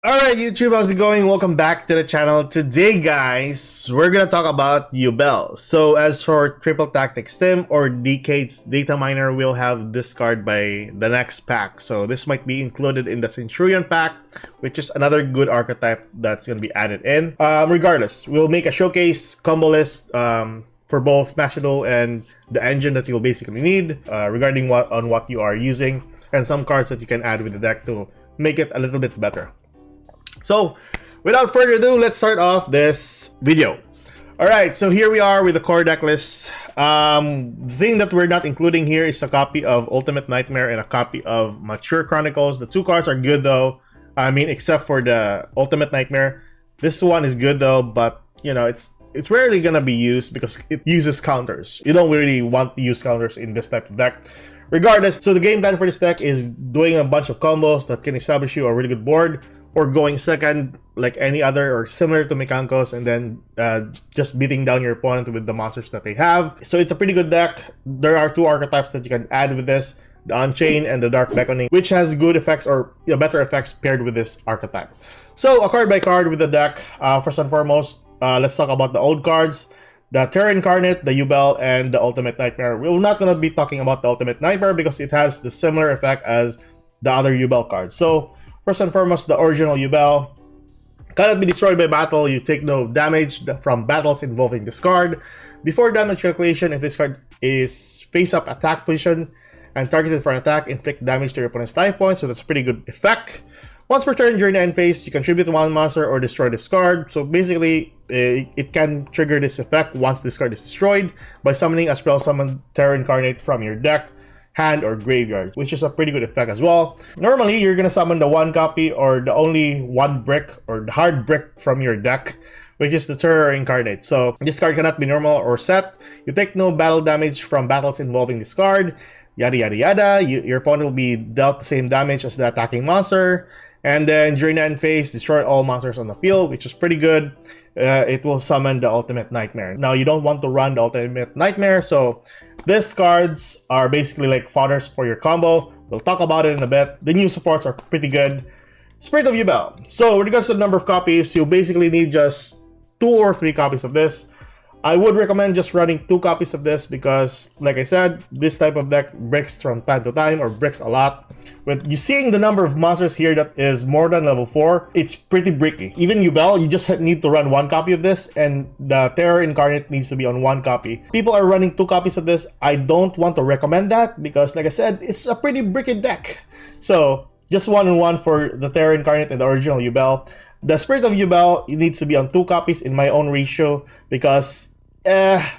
Alright YouTube, how's it going? Welcome back to the channel. Today guys, we're gonna talk about Yubel. So as for Triple Tactics Stim or Decades Data Miner, we'll have this card by the next pack. So this might be included in the Centurion pack, which is another good archetype that's gonna be added in. Regardless, we'll make a showcase combo list for both Master Duel and the engine that you'll basically need regarding what you are using, and some cards that you can add with the deck to make it a little bit better. So, without further ado, let's start off this video. Alright, so here we are with the core deck list. The thing that we're not including here is a copy of Ultimate Nightmare and a copy of Mature Chronicles. The two cards are good though. I mean, except for the Ultimate Nightmare. This one is good though, but you know, it's rarely gonna be used because it uses counters. You don't really want to use counters in this type of deck. Regardless, so the game plan for this deck is doing a bunch of combos that can establish you a really good board, or going second like any other or similar to Mechanicos, and then just beating down your opponent with the monsters that they have. So it's a pretty good deck. There are two archetypes that you can add with this, the Unchained and the Dark Beckoning, which has good effects or better effects paired with this archetype. So a card by card with the deck. First and foremost, let's talk about the old cards. The Terra Incarnate, the Yubel, and the Ultimate Nightmare. We're not going to be talking about the Ultimate Nightmare because it has the similar effect as the other Yubel cards. So first and foremost, the original Yubel cannot be destroyed by battle. You take no damage from battles involving this card. Before damage calculation, if this card is face-up attack position and targeted for an attack, inflict damage to your opponent's life points. So that's a pretty good effect. Once per turn during the end phase, you contribute one monster or destroy this card. So basically, it can trigger this effect once this card is destroyed by summoning a spell summon Terra Incarnate from your deck, hand, or graveyard, which is a pretty good effect as well. Normally, you're gonna summon the one copy or the only one brick or the hard brick from your deck, which is the Terra Incarnate. So this card cannot be normal or set. You take no battle damage from battles involving this card. Yada yada yada. Your opponent will be dealt the same damage as the attacking monster. And then during the end phase, destroy all monsters on the field, which is pretty good. It will summon the Ultimate Nightmare. Now, you don't want to run the Ultimate Nightmare, so these cards are basically like fodders for your combo. We'll talk about it in a bit. The new supports are pretty good. Spirit of Yubel. So with regards to the number of copies, you basically need just 2 or 3 copies of this. I would recommend just running 2 copies of this because, like I said, this type of deck breaks from time to time or breaks a lot. With you seeing the number of monsters here that is more than level 4, it's pretty bricky. Even Yubel, you just need to run 1 copy of this, and the Terra Incarnate needs to be on 1 copy. People are running 2 copies of this. I don't want to recommend that because, like I said, it's a pretty bricky deck. So just 1 and 1 for the Terra Incarnate and the original Yubel. The Spirit of Yubel, it needs to be on 2 copies in my own ratio because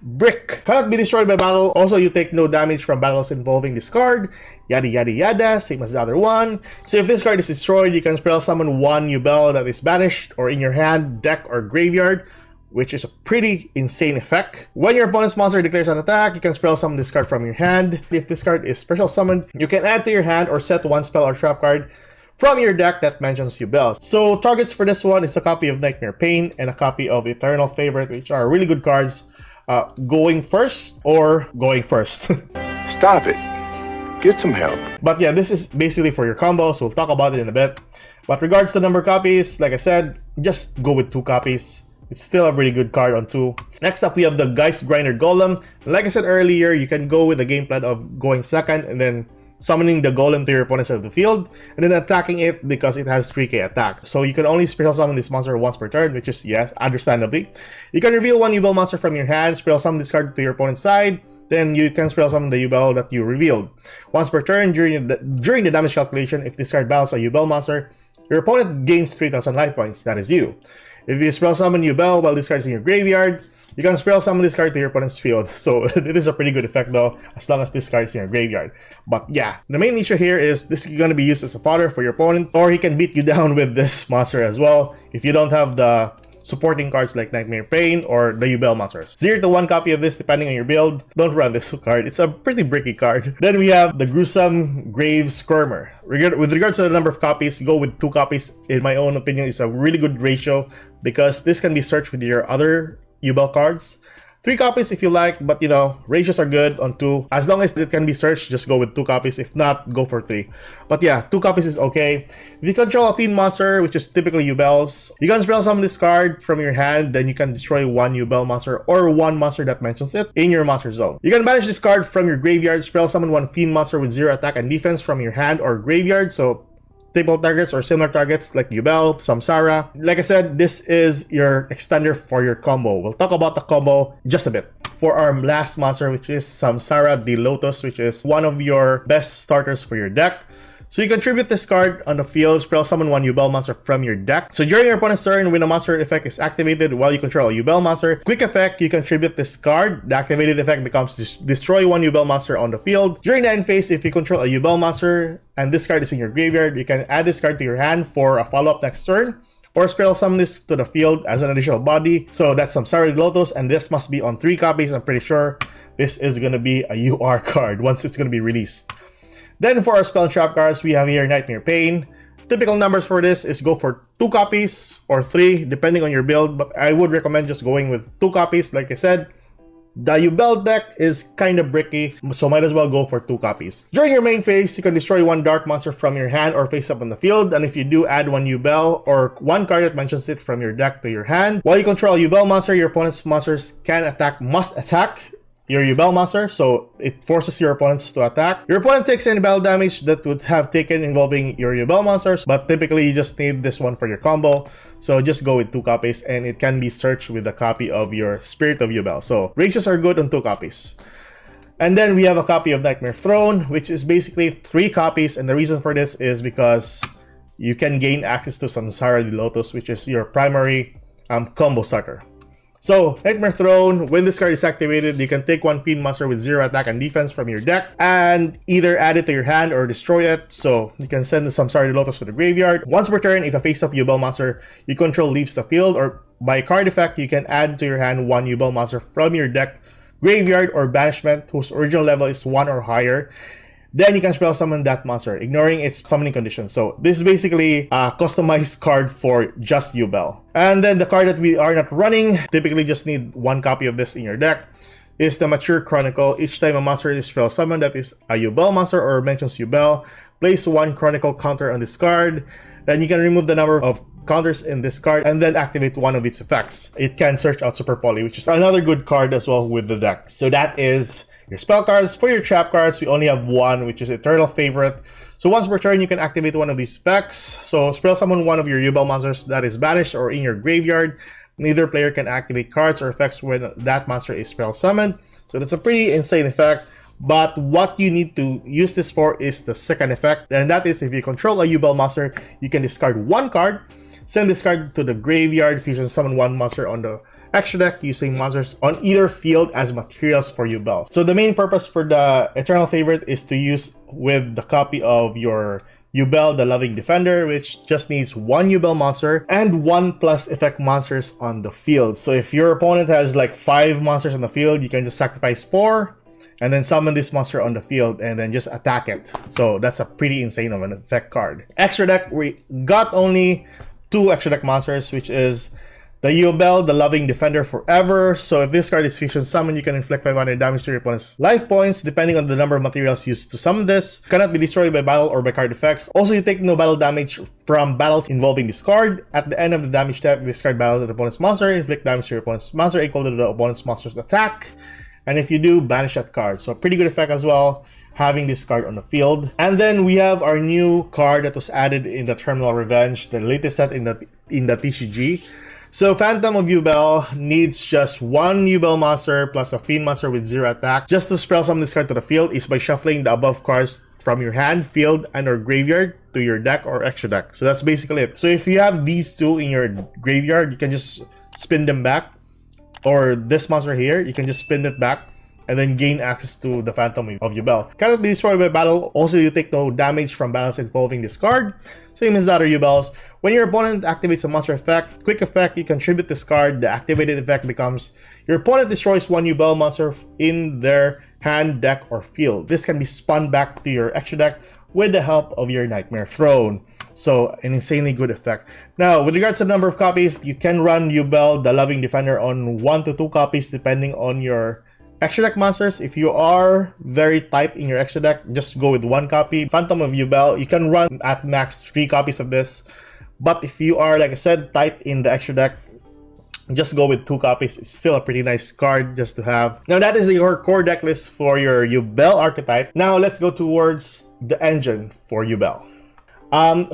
brick cannot be destroyed by battle. Also, you take no damage from battles involving this card. Yada yada yada, same as the other one. So if this card is destroyed, you can spell summon 1 Yubel that is banished or in your hand, deck, or graveyard, which is a pretty insane effect. When your opponent's monster declares an attack, you can spell summon this card from your hand. If this card is special summoned, you can add to your hand or set 1 spell or trap card from your deck that mentions Yubel. So targets for this one is a copy of Nightmare Pain and a copy of Eternal Favorite, which are really good cards. Going first or going first. Stop it. Get some help. But yeah, this is basically for your combo, so we'll talk about it in a bit. But regards to number of copies, like I said, just go with 2 copies. It's still a really good card on 2. Next up, we have the Geist Grinder Golem. Like I said earlier, you can go with the game plan of going second and then summoning the golem to your opponent's side of the field, and then attacking it because it has 3k attack. So you can only special summon this monster once per turn, which is, yes, understandably. You can reveal 1 Yubel monster from your hand, special summon this card to your opponent's side, then you can special summon the Yubel that you revealed. Once per turn, during the damage calculation, if this card battles a Yubel monster, your opponent gains 3,000 life points, that is you. If you spell summon Yubel while this card is in your graveyard, you can spell summon this card to your opponent's field. So it is a pretty good effect though, as long as this card is in your graveyard. But yeah, the main issue here is this is going to be used as a fodder for your opponent, or he can beat you down with this monster as well if you don't have the supporting cards like Nightmare Pain or the Yubel monsters. 0 to 1 copy of this depending on your build. Don't run this card. It's a pretty bricky card. Then we have the Gruesome Grave Skirmer. With regards to the number of copies, go with 2 copies. In my own opinion, it's a really good ratio because this can be searched with your other Yubel cards. 3 copies if you like, but you know, ratios are good on 2. As long as it can be searched, just go with 2 copies. If not, go for 3. But yeah, 2 copies is okay. If you control a Fiend monster, which is typically Yubels, you can spell summon this card from your hand, then you can destroy 1 Yubel monster or 1 monster that mentions it in your monster zone. You can banish this card from your graveyard, spell summon 1 Fiend monster with 0 attack and defense from your hand or graveyard, so typical targets or similar targets like Yubel, Samsara. Like I said, this is your extender for your combo. We'll talk about the combo just a bit. For our last monster, which is Samsara the Lotus, which is one of your best starters for your deck. So you contribute this card on the field, spell summon 1 Yubel monster from your deck. So during your opponent's turn, when a monster effect is activated while you control a Yubel monster, quick effect, you contribute this card. The activated effect becomes destroy 1 Yubel monster on the field. During the end phase, if you control a Yubel monster and this card is in your graveyard, you can add this card to your hand for a follow-up next turn, or spell summon this to the field as an additional body. So that's Samsara the Lotus, and this must be on 3 copies. I'm pretty sure this is gonna be a UR card once it's gonna be released. Then for our spell and trap cards, we have here Nightmare Pain. Typical numbers for this is go for 2 copies or 3 depending on your build, but I would recommend just going with 2 copies. Like I said, the Yubel deck is kind of bricky, so might as well go for 2 copies. During your main phase, you can destroy 1 dark monster from your hand or face up on the field, and if you do, add 1 Yubel or 1 card that mentions it from your deck to your hand. While you control a Yubel monster, your opponent's monsters must attack your Yubel monster, so it forces your opponents to attack. Your opponent takes any battle damage that would have taken involving your Yubel monsters, but typically you just need this one for your combo, so just go with 2 copies, and it can be searched with a copy of your Spirit of Yubel. So ratios are good on 2 copies. And then we have a copy of Nightmare Throne, which is basically 3 copies, and the reason for this is because you can gain access to Samsara the Lotus, which is your primary combo sucker. So, Nightmare Throne, when this card is activated, you can take 1 Fiend monster with 0 attack and defense from your deck and either add it to your hand or destroy it. So, you can send the Samsara the Lotus to the graveyard. Once per turn, if a face-up Yubel monster you control leaves the field, or by card effect, you can add to your hand 1 Yubel monster from your deck, graveyard, or banishment whose original level is 1 or higher. Then you can spell summon that monster, ignoring its summoning condition. So this is basically a customized card for just Yubel. And then the card that we are not running, typically just need 1 copy of this in your deck, is the Mature Chronicle. Each time a monster is spell summoned that is a Yubel monster or mentions Yubel, place 1 Chronicle counter on this card. Then you can remove the number of counters in this card and then activate one of its effects. It can search out Super Poly, which is another good card as well with the deck. So that is your spell cards. For your trap cards, we only have 1, which is Eternal Favorite. So once per turn, you can activate one of these effects. So spell summon 1 of your Yubel monsters that is banished or in your graveyard. Neither player can activate cards or effects when that monster is spell summoned. So that's a pretty insane effect. But what you need to use this for is the second effect, and that is if you control a Yubel monster, you can discard 1 card, send this card to the graveyard, fusion summon 1 monster on the extra deck using monsters on either field as materials for Yubel. So the main purpose for the Eternal Favorite is to use with the copy of your Yubel, the Loving Defender, which just needs 1 Yubel monster and 1 plus effect monsters on the field. So if your opponent has like 5 monsters on the field, you can just sacrifice 4 and then summon this monster on the field and then just attack it. So that's a pretty insane of an effect card. Extra deck, we got only 2 extra deck monsters, which is the Yubel, the Loving Defender Forever. So if this card is fusion summoned, you can inflict 500 damage to your opponent's life points, depending on the number of materials used to summon this. Cannot be destroyed by battle or by card effects. Also, you take no battle damage from battles involving this card. At the end of the damage step, discard battle to the opponent's monster, inflict damage to your opponent's monster equal to the opponent's monster's attack. And if you do, banish that card. So pretty good effect as well, having this card on the field. And then we have our new card that was added in the Terminal Revenge, the latest set in the TCG. So Phantom of Yubel needs just 1 Yubel monster plus a Fiend monster with 0 attack. Just to spell summon this card to the field is by shuffling the above cards from your hand, field, and or graveyard to your deck or extra deck. So that's basically it. So if you have these 2 in your graveyard, you can just spin them back. Or this monster here, you can just spin it back and then gain access to the Phantom of Yubel. Cannot be destroyed by battle. Also, you take no damage from battles involving this card. Same as the other Yubels. When your opponent activates a monster effect, quick effect, you contribute this card. The activated effect becomes your opponent destroys 1 Yubel monster in their hand, deck, or field. This can be spun back to your extra deck with the help of your Nightmare Throne. So an insanely good effect. Now, with regards to the number of copies, you can run Yubel, the Loving Defender, on 1 to 2 copies depending on your extra deck monsters. If you are very tight in your extra deck, just go with 1 copy. Phantom of Yubel, you can run at max 3 copies of this. But if you are, like I said, tight in the extra deck, just go with 2 copies. It's still a pretty nice card just to have. Now that is your core deck list for your Yubel archetype. Now let's go towards the engine for Yubel.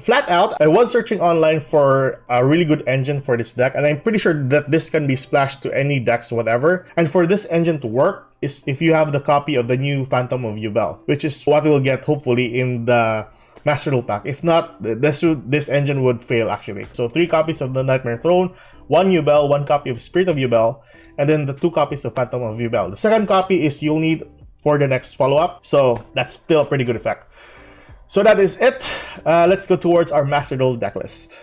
Flat out, I was searching online for a really good engine for this deck, and I'm pretty sure that this can be splashed to any decks, whatever. And for this engine to work is if you have the copy of the new Phantom of Yubel, which is what we'll get hopefully in the Master Duel pack. If not, this engine would fail actually. So 3 copies of the Nightmare Throne, 1 Yubel, 1 copy of Spirit of Yubel, and then the 2 copies of Phantom of Yubel. The second copy is you'll need for the next follow-up, so that's still a pretty good effect. So that is it. Let's go towards our Master Duel deck list.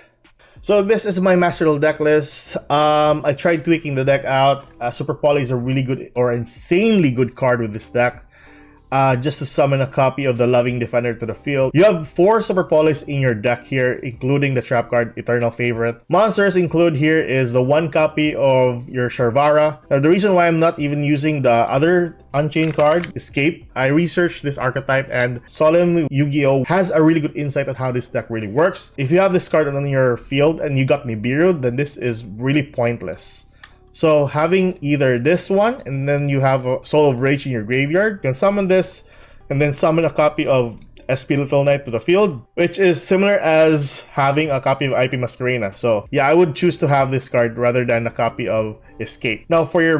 So this is my Master Duel deck list. I tried tweaking the deck out. Super Poly is a really good or insanely good card with this deck. Just to summon a copy of the Loving Defender to the field. You have 4 Super Polys in your deck here, including the trap card, Eternal Favorite. Monsters include here is the 1 copy of your Sharvara. Now the reason why I'm not even using the other Unchained card, Escape, I researched this archetype and Solemn YugiOh has a really good insight on how this deck really works. If you have this card on your field and you got Nibiru, then this is really pointless. So having either this one and then you have a Soul of Rage in your graveyard, you can summon this and then summon a copy of SP Little Knight to the field, which is similar as having a copy of IP Masquerena. So yeah, I would choose to have this card rather than a copy of Escape. Now for your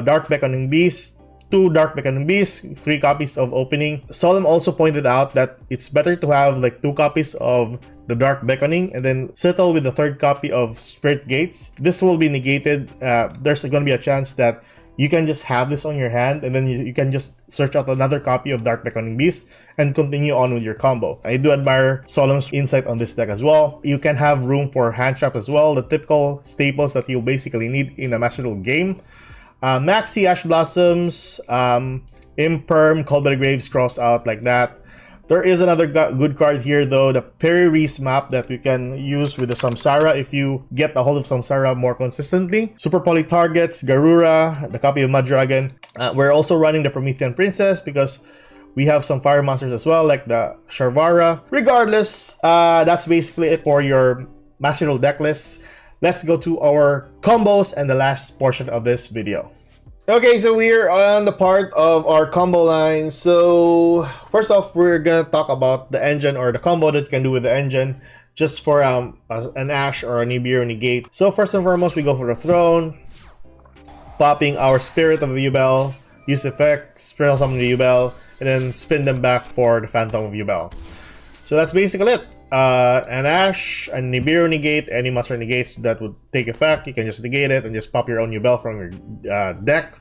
Dark Beckoning Beast, 2 Dark Beckoning Beasts, 3 copies of Opening. Solemn also pointed out that it's better to have like 2 copies of the Dark Beckoning and then settle with the 3rd copy of Spirit Gates. This will be negated. There's going to be a chance that you can just have this on your hand and then you can just search out another copy of Dark Beckoning Beast and continue on with your combo. I do admire Solemn's insight on this deck as well. You can have room for hand trap as well, the typical staples that you'll basically need in a Master Duel game. Maxi, Ash Blossoms, Imperm, Called by the Graves cross out like that. There is another good card here though, the Peri-Reese map that we can use with the Samsara if you get a hold of Samsara more consistently. Super Poly targets, Garura, the copy of Mud Dragon. We're also running the Promethean Princess because we have some fire monsters as well like the Sharvara. Regardless, that's basically it for your Master Duel deck list. Let's go to our combos and the last portion of this video. Okay, so we're on the part of our combo line. So first off, we're gonna talk about the engine or the combo that you can do with the engine just for an Ash or a Nibiru negate. So first and foremost, we go for the throne, popping our Spirit of Yubel, use effect, Spirit Summon the Yubel, and then spin them back for the Phantom of Yubel. So that's basically it. An Ash, a Nibiru negate, any monster negates that would take effect, you can just negate it and just pop your own Yubel from your deck.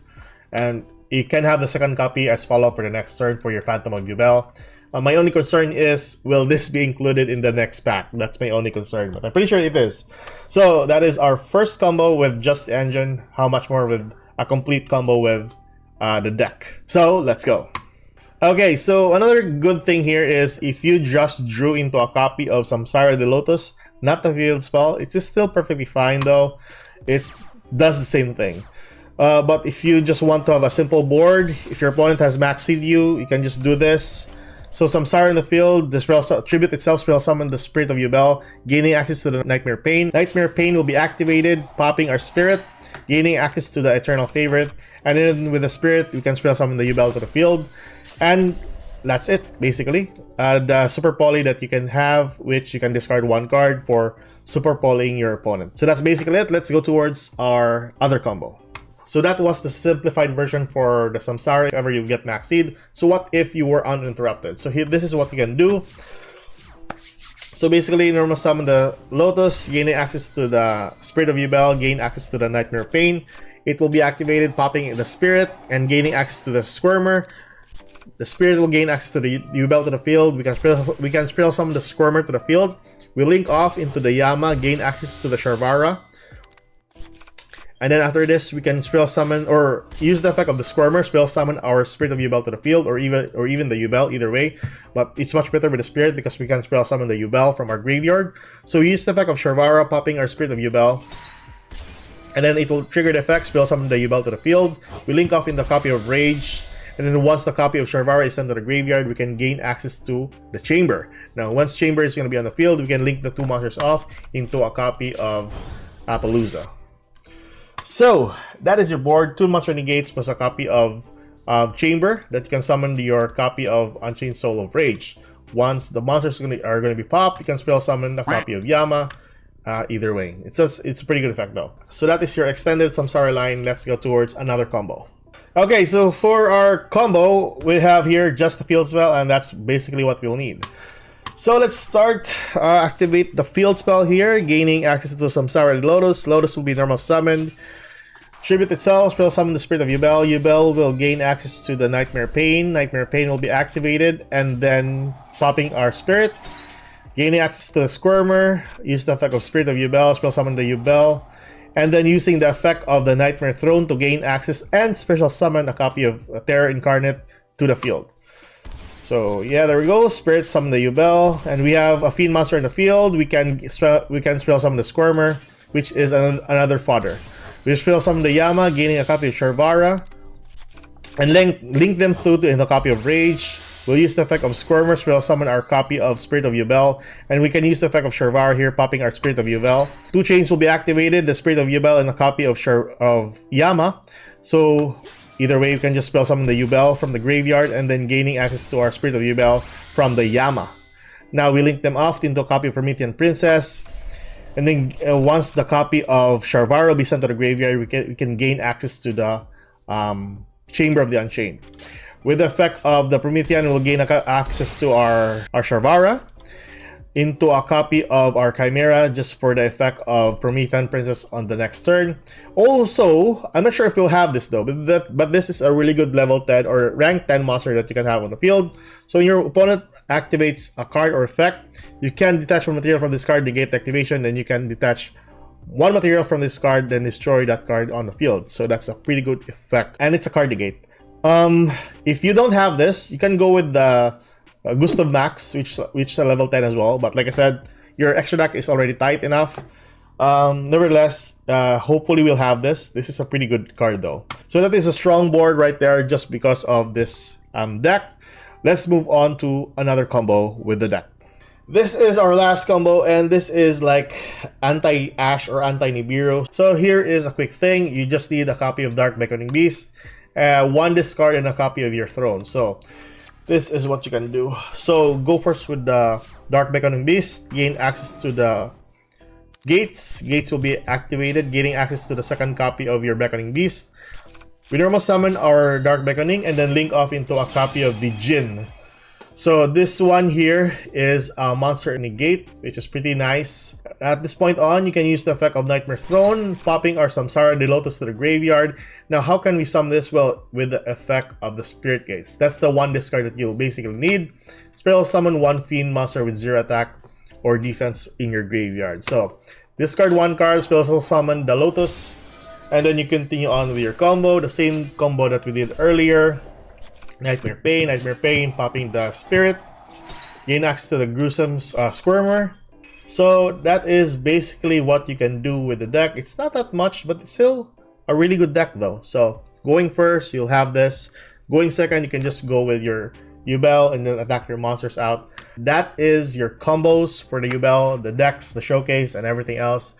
And you can have the second copy as follow-up for the next turn for your Phantom of Yubel. My only concern is, will this be included in the next pack? That's my only concern, but I'm pretty sure it is. So that is our first combo with just the engine. How much more with a complete combo with the deck? So let's go. Okay, so another good thing here is if you just drew into a copy of Samsara the Lotus, not the field spell, it is still perfectly fine though. It does the same thing. But if you just want to have a simple board, if your opponent has maxied you, you can just do this. So Samsara in the field, the spell tribute itself spell summon the Spirit of Yubel, gaining access to the Nightmare Pain. Nightmare Pain will be activated, popping our Spirit, gaining access to the Eternal Favorite, and then with the Spirit, we can spell summon the Yubel to the field. And that's it, basically. The Super Poly that you can have, which you can discard 1 card for Super Polying your opponent. So that's basically it. Let's go towards our other combo. So that was the simplified version for the Samsara if ever you get maxied. So what if you were uninterrupted? So here, this is what you can do. So basically, normal summon the Lotus, gaining access to the Spirit of Yubel, gain access to the Nightmare Pain. It will be activated, popping in the Spirit, and gaining access to the Squirmer. The Spirit will gain access to the Yubel to the field. We can spell summon the Squirmer to the field. We link off into the Yama, gain access to the Sharvara. And then after this, we can spell summon or use the effect of the Squirmer, spell summon our Spirit of Yubel to the field, or even the Yubel, either way. But it's much better with the Spirit because we can spell summon the Yubel from our graveyard. So we use the effect of Sharvara, popping our Spirit of Yubel. And then it will trigger the effect, spell summon the Yubel to the field. We link off in the copy of Rage. And then once the copy of Sharvara is sent to the graveyard, we can gain access to the Chamber. Now, once Chamber is going to be on the field, we can link the 2 monsters off into a copy of Appaloosa. So, that is your board. 2 monster negates plus a copy of Chamber that you can summon your copy of Unchained Soul of Rage. Once the monsters are going to be popped, you can spell summon a copy of Yama. Either way. It's a pretty good effect though. So that is your extended Samsara line. Let's go towards another combo. Okay, so for our combo, we have here just the field spell, and that's basically what we'll need. So let's start. Activate the field spell here, gaining access to Samsara and Lotus. Lotus will be normal summoned. Tribute itself, spell summon the Spirit of Yubel. Yubel will gain access to the Nightmare Pain. Nightmare Pain will be activated, and then popping our Spirit. Gaining access to the Squirmer. Use the effect of Spirit of Yubel, spell summon the Yubel. And then using the effect of the Nightmare Throne to gain access and special summon a copy of Terror Incarnate to the field. So yeah, there we go. Spirit summon the Yubel, and we have a Fiend monster in the field. We can spell summon the Squirmer, which is another fodder. We spell summon the Yama, gaining a copy of Sharvara, and link them through in the copy of Rage. We'll use the effect of Squirmer, spell summon our copy of Spirit of Yubel, and we can use the effect of Sharvara here, popping our Spirit of Yubel. 2 chains will be activated, the Spirit of Yubel and a copy of Yama. So either way, you can just spell summon the Yubel from the graveyard and then gaining access to our Spirit of Yubel from the Yama. Now we link them off into a copy of Promethean Princess, and then once the copy of Sharvara will be sent to the graveyard, we can gain access to the Chamber of the Unchained. With the effect of the Promethean, we'll gain access to our Sharvara into a copy of our Chimera just for the effect of Promethean Princess on the next turn. Also, I'm not sure if we'll have this though, but this is a really good level 10 or rank 10 monster that you can have on the field. So when your opponent activates a card or effect, you can detach one material from this card, negate activation, then you can detach one material from this card, then destroy that card on the field. So that's a pretty good effect, and it's a card negate. If you don't have this, you can go with the Gustav Max, which is a level 10 as well. But like I said, your extra deck is already tight enough. Nevertheless, hopefully we'll have this. This is a pretty good card though. So that is a strong board right there just because of this deck. Let's move on to another combo with the deck. This is our last combo, and this is like anti-Ash or anti-Nibiru. So here is a quick thing. You just need a copy of Dark Beckoning Beast, 1 discard, and a copy of your Throne. So this is what you can do. So go first with the Dark Beckoning Beast, gain access to the gates. Gates will be activated, gaining access to the 2nd copy of your Beckoning Beast. We normal summon our Dark Beckoning and then link off into a copy of the Jinn. So this one here is a monster negate, which is pretty nice. At this point on, you can use the effect of Nightmare Throne, popping our Samsara and the Lotus to the graveyard. Now, how can we sum this? Well, with the effect of the Spirit Gates. That's the 1 discard that you'll basically need. Spell summon 1 Fiend monster with 0 attack or defense in your graveyard. So, discard 1 card, spell summon the Lotus, and then you continue on with your combo. The same combo that we did earlier. Nightmare Pain, popping the Spirit, gain access to the gruesome Squirmer. So that is basically what you can do with the deck. It's not that much, but it's still a really good deck though. So going first, you'll have this. Going second, you can just go with your Yubel and then attack your monsters out. That is your combos for the Yubel, the decks, the showcase, and everything else.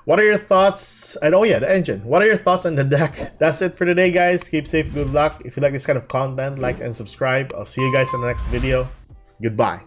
What are your thoughts? And oh yeah, the engine. What are your thoughts on the deck? That's it for today, guys. Keep safe, good luck. If you like this kind of content, like and subscribe. I'll see you guys in the next video. Goodbye.